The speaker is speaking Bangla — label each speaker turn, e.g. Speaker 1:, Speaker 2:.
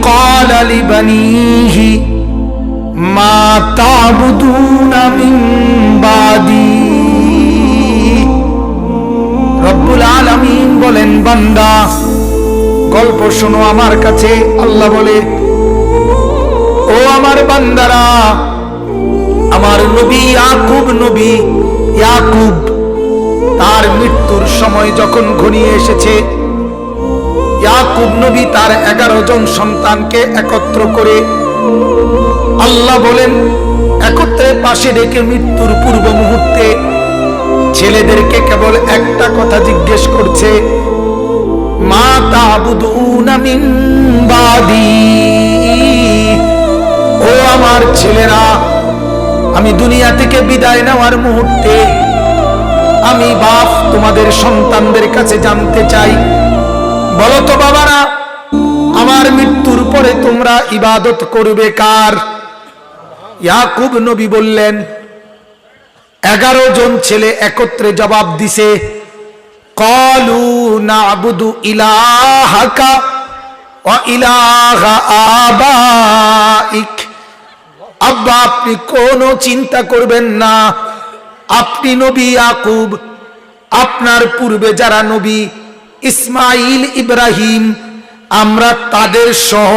Speaker 1: قال لبنيه ما تعبدون من بعدي রব্বুল আলামিন বলেন, বান্দা গল্প শোনো আমার কাছে। আল্লাহ বলে, ও আমার বান্দারা, আমার নবী ইয়াকুব তার মৃত্যুর সময় যখন ঘনিয়ে এসেছে, ইয়াকুব নবী তার 11 জন সন্তানকে একত্র করে আল্লাহ বলেন একত্রে পাশে রেখে মৃত্যুর পূর্ব মুহূর্তে ছেলেদেরকে কেবল একটা কথা জিজ্ঞেস করছে, মা তা'বুদুনা মিন বাদি। ও আমার ছেলেরা, আমি দুনিয়া থেকে বিদায় নেওয়ার মুহূর্তে আমি বাপ তোমাদের সন্তানদের কাছে জানতে চাই, বলো তো বাবারা, আমার মৃত্যুর পরে তোমরা ইবাদত করবে কার? ইয়াকুব নবী বললেন, 11 জন ছেলে একত্রে জবাব দিছে, ক্বালু না'বুদু ইলাহাকা ওয়া ইলাহা আবাইক। আব্বা, আপনি কোনো চিন্তা করবেন না, আপনি নবী ইয়াকুব, আপনার পূর্বে যারা নবী ইসমাইল, ইব্রাহিম, আমরা তাদের সহ